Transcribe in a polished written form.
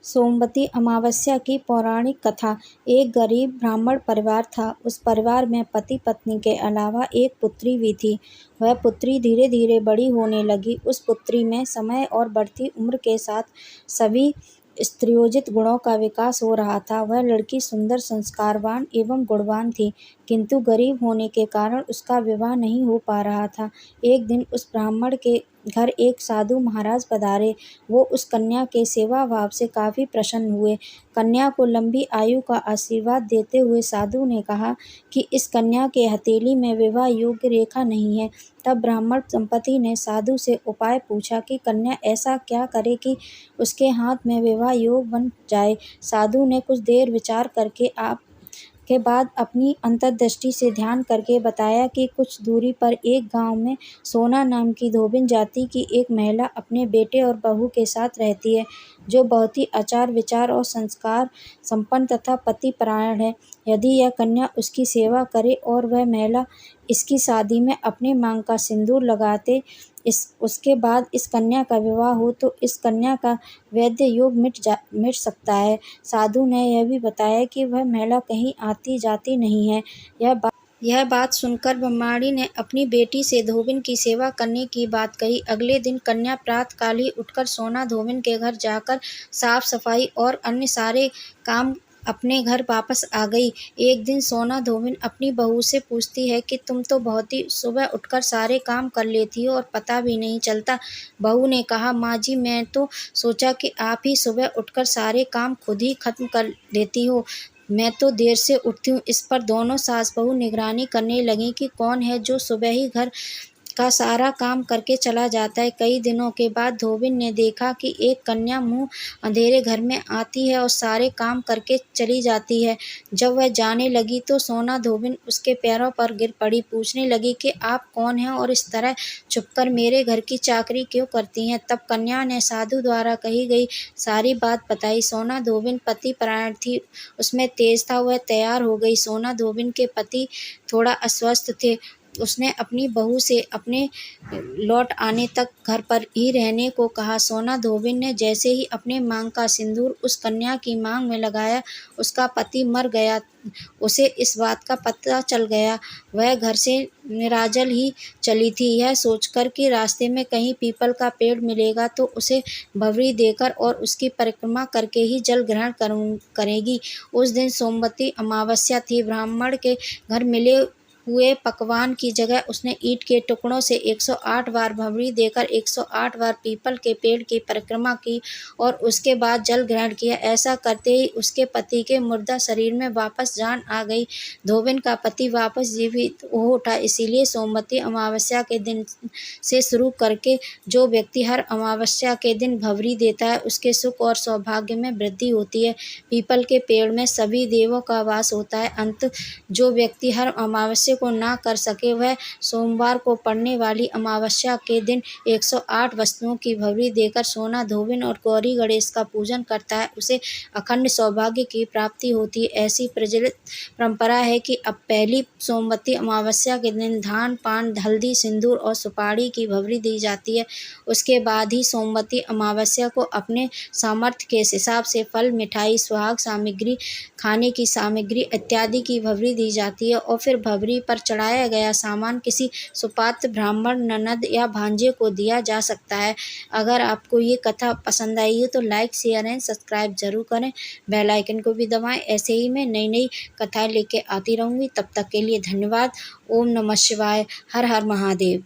सोमवती अमावस्या की पौराणिक कथा। एक गरीब ब्राह्मण परिवार था। उस परिवार में पति पत्नी के अलावा एक पुत्री भी थी। वह पुत्री धीरे धीरे बड़ी होने लगी। उस पुत्री में समय और बढ़ती उम्र के साथ सभी स्त्रियोजित गुणों का विकास हो रहा था। वह लड़की सुंदर, संस्कारवान एवं गुणवान थी, किंतु गरीब होने के कारण उसका विवाह नहीं हो पा रहा था। एक दिन उस ब्राह्मण के घर एक साधु महाराज पधारे। वो उस कन्या के सेवा भाव से काफी प्रसन्न हुए। कन्या को लंबी आयु का आशीर्वाद देते हुए साधु ने कहा कि इस कन्या के हथेली में विवाह योग्य रेखा नहीं है। तब ब्राह्मण दंपति ने साधु से उपाय पूछा कि कन्या ऐसा क्या करे कि उसके हाथ में विवाह योग बन जाए। साधु ने कुछ देर विचार करके के बाद अपनी अंतर्दृष्टि से ध्यान करके बताया कि कुछ दूरी पर एक गांव में सोना नाम की धोबिन जाति की एक महिला अपने बेटे और बहू के साथ रहती है, जो बहुत ही आचार विचार और संस्कार संपन्न तथा पतिपरायण है। यदि यह कन्या उसकी सेवा करे और वह महिला इसकी शादी में अपने मांग का सिंदूर लगाते उसके बाद इस कन्या का विवाह हो तो इस कन्या का वैद्य योग मिट सकता है। साधु ने यह भी बताया कि वह महिला कहीं आती जाती नहीं है। यह बात सुनकर ब्रह्मचारी ने अपनी बेटी से धोबिन की सेवा करने की बात कही। अगले दिन कन्या प्रातःकाल ही उठकर सोना धोबिन के घर जाकर साफ सफाई और अन्य सारे काम अपने घर वापस आ गई। एक दिन सोना धोबिन अपनी बहू से पूछती है कि तुम तो बहुत ही सुबह उठकर सारे काम कर लेती हो और पता भी नहीं चलता। बहू ने कहा, माँ जी, मैं तो सोचा कि आप ही सुबह उठकर सारे काम खुद ही खत्म कर देती हो। मैं तो देर से उठती हूँ। इस पर दोनों सास बहू निगरानी करने लगी कि कौन है जो सुबह ही घर का सारा काम करके चला जाता है। कई दिनों के बाद धोबिन ने देखा कि एक कन्या मुंह अंधेरे घर में आती है और सारे काम करके चली जाती है। जब वह जाने लगी तो सोना धोबिन उसके पैरों पर गिर पड़ी। पूछने लगी कि आप कौन हैं और इस तरह छुपकर मेरे घर की चाकरी क्यों करती हैं। तब कन्या ने साधु द्वारा कही गई सारी बात बताई। सोना धोबिन पतिपरायण थी, उसमें तेज था। वह तैयार हो गई। सोना धोबिन के पति थोड़ा अस्वस्थ थे। उसने अपनी बहू से अपने लौट आने तक घर पर ही रहने को कहा। सोना धोबिन ने जैसे ही अपने मांग का सिंदूर उस कन्या की मांग में लगाया, उसका पति मर गया। उसे इस बात का पता चल गया। वह घर से निराजल ही चली थी, यह सोचकर कि रास्ते में कहीं पीपल का पेड़ मिलेगा तो उसे भंवरी देकर और उसकी परिक्रमा करके ही जल ग्रहण करेगी। उस दिन सोमवती अमावस्या थी। ब्राह्मण के घर मिले हुए पकवान की जगह उसने ईंट के टुकड़ों से 108 बार भंवरी देकर 108 बार पीपल के पेड़ की परिक्रमा की और उसके बाद जल ग्रहण किया। ऐसा करते ही उसके पति के मुर्दा शरीर में वापस जान आ गई। धोबिन का पति वापस जीवित हो उठा। इसीलिए सोमवती अमावस्या के दिन से शुरू करके जो व्यक्ति हर अमावस्या के दिन भंवरी देता है, उसके सुख और सौभाग्य में वृद्धि होती है। पीपल के पेड़ में सभी देवों का वास होता है। अंत जो व्यक्ति हर अमावस्या को ना कर सके, वह सोमवार को पड़ने वाली अमावस्या के दिन 108 वस्तुओं की भंवरी देकर सोना धोबिन और गौरी गणेश का पूजन करता है, उसे अखंड सौभाग्य की प्राप्ति होती है। ऐसी प्रचलित परंपरा है कि अब पहली सोमवती अमावस्या के दिन धान, पान, हल्दी, सिंदूर और सुपारी की भंवरी दी जाती है। उसके बाद ही सोमवती अमावस्या को अपने सामर्थ्य के हिसाब से फल, मिठाई, सुहाग सामग्री, खाने की सामग्री इत्यादि की भंवरी दी जाती है और फिर भंवरी पर चढ़ाया गया सामान किसी सुपात्र, ब्राह्मण, ननद या भांजे को दिया जा सकता है। अगर आपको ये कथा पसंद आई है तो लाइक, शेयर एंड सब्सक्राइब जरूर करें। बेल आइकन को भी दबाएं। ऐसे ही मैं नई नई कथाएं लेके आती रहूँगी। तब तक के लिए धन्यवाद। ओम नमः शिवाय। हर हर महादेव।